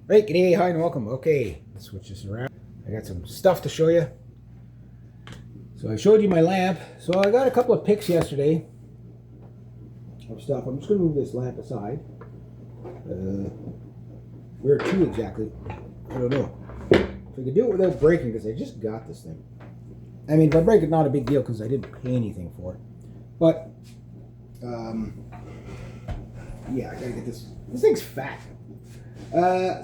Right, g'day, hi, and welcome. Okay, let's switch this around. I got some stuff to show you. So I showed you my lamp. So I got a couple of pics yesterday of stuff. I'm just going to move this lamp aside. Where to exactly? I don't know. If I could do it without breaking, because I just got this thing. I mean, if I break it, not a big deal, because I didn't pay anything for it. But, yeah, I gotta get this. This thing's fat.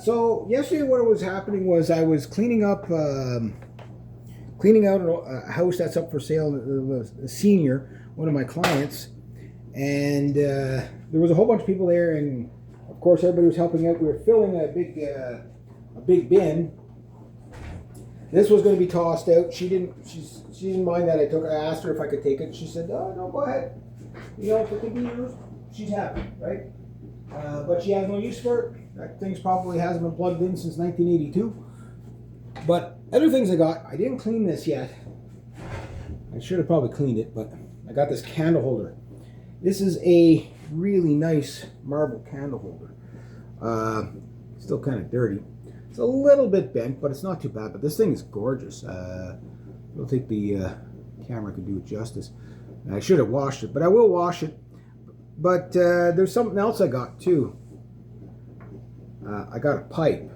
So yesterday, what was happening was I was cleaning out a house that's up for sale. A senior, one of my clients, and there was a whole bunch of people there, and of course everybody was helping out. We were filling a big bin. This was going to be tossed out. She didn't mind that I took. I asked her if I could take it. She said, "Oh no, go ahead. You know, if it can be used, she's happy, right?" But she has no use for it. That thing's probably hasn't been plugged in since 1982. But other things I got, I didn't clean this yet. I should have probably cleaned it, but I got this candle holder. This is a really nice marble candle holder. Still kind of dirty. It's a little bit bent, but it's not too bad. But this thing is gorgeous. I don't think the camera could do it justice. I should have washed it, but I will wash it. But there's something else I got too. I got a pipe.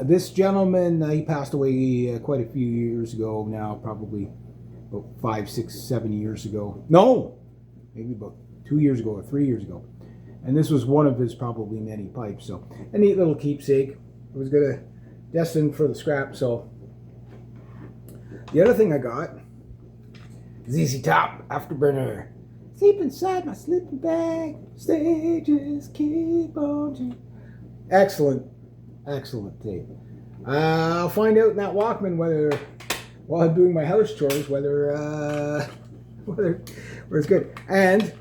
This gentleman, he passed away quite a few years ago now, probably about 5, 6, 7 years ago. No, maybe about 2 years ago or 3 years ago. And this was one of his probably many pipes. So a neat little keepsake. It was gonna destined for the scrap. So the other thing I got, ZZ Top Afterburner. Sleep inside my sleeping bag. Stages keep on to. Excellent tape. I'll find out in that Walkman whether, while I'm doing my house chores, whether it's good. And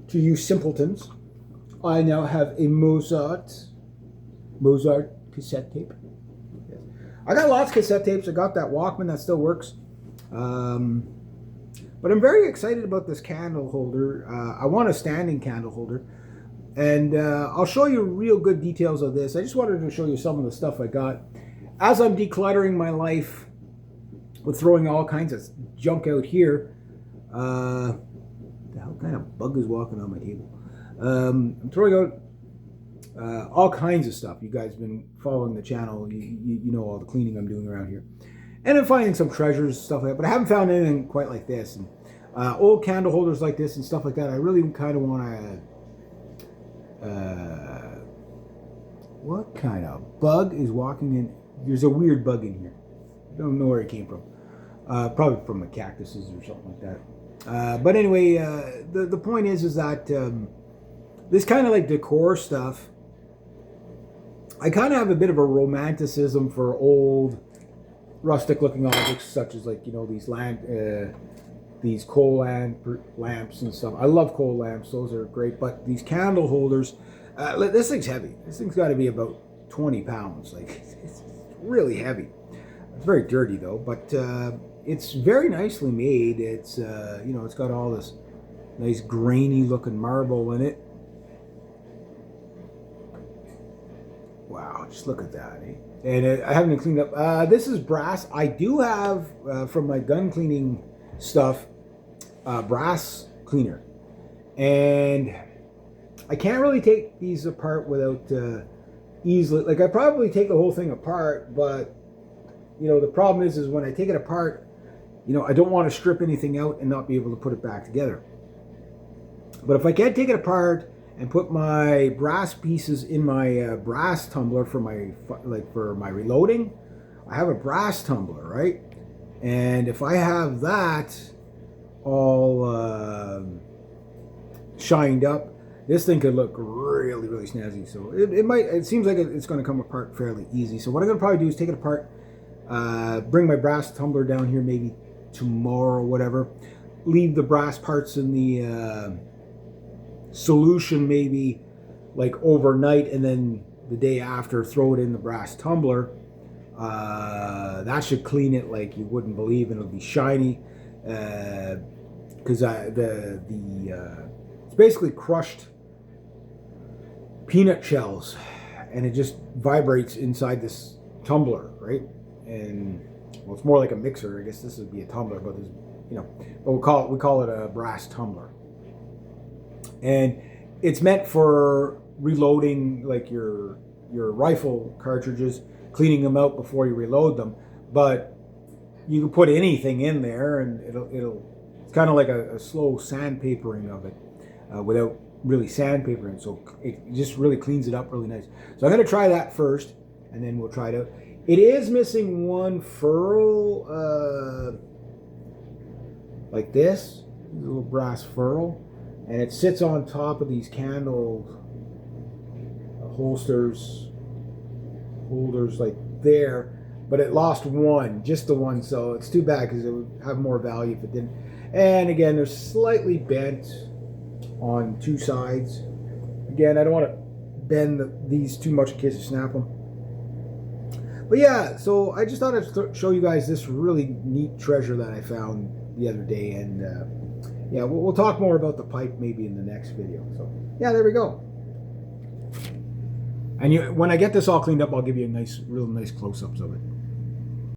to you simpletons, I now have a Mozart cassette tape. Yes. I got lots of cassette tapes. I got that Walkman that still works. But I'm very excited about this candle holder. I want a standing candle holder. And I'll show you real good details of this. I just wanted to show you some of the stuff I got. As I'm decluttering my life with throwing all kinds of junk out here. The hell kind of bug is walking on my table? I'm throwing out all kinds of stuff. You guys have been following the channel. You know all the cleaning I'm doing around here. And I'm finding some treasures, stuff like that. But I haven't found anything quite like this. And old candle holders like this and stuff like that. I really kind of want to... what kind of bug is walking in? There's a weird bug in here. I don't know where it came from. Probably from the cactuses or something like that. But anyway, the point is that this kind of like decor stuff, I kind of have a bit of a romanticism for old rustic looking objects, such as, like, you know, these coal lamps and stuff. I love coal lamps. Those are great. But these candle holders, this thing's heavy. This thing's got to be about 20 pounds. Like, it's really heavy. It's very dirty though, but it's very nicely made. It's you know, it's got all this nice grainy looking marble in it. Wow, just look at that, eh? And I haven't cleaned up. This is brass. I do have, from my gun cleaning stuff, brass cleaner. And I can't really take these apart without easily. Like, I probably take the whole thing apart, but, you know, the problem is when I take it apart, you know, I don't want to strip anything out and not be able to put it back together. But if I can't take it apart and put my brass pieces in my brass tumbler for my reloading, I have a brass tumbler, right? And if I have that all shined up, this thing could look really, really snazzy. So it seems like it's going to come apart fairly easy. So what I'm going to probably do is take it apart, bring my brass tumbler down here maybe tomorrow or whatever, leave the brass parts in the solution maybe like overnight, and then the day after throw it in the brass tumbler. That should clean it like you wouldn't believe, and it'll be shiny, because it's basically crushed peanut shells, and it just vibrates inside this tumbler, right? And well, it's more like a mixer. I guess this would be a tumbler, but there's, you know, but we call it a brass tumbler, and it's meant for reloading like your rifle cartridges, cleaning them out before you reload them. But you can put anything in there, and it's kind of like a slow sandpapering of it, without really sandpapering. So it just really cleans it up really nice. So I'm gonna try that first, and then we'll try it out. It is missing one ferrule, like this, a little brass ferrule, and it sits on top of these candle holders like there. But it lost one, just the one, so it's too bad because it would have more value if it didn't. And again, they're slightly bent on two sides. Again, I don't want to bend these too much in case I snap them. But yeah, so I just thought I'd show you guys this really neat treasure that I found the other day. And yeah, we'll talk more about the pipe maybe in the next video. So yeah, there we go. And when I get this all cleaned up, I'll give you real nice close-ups of it.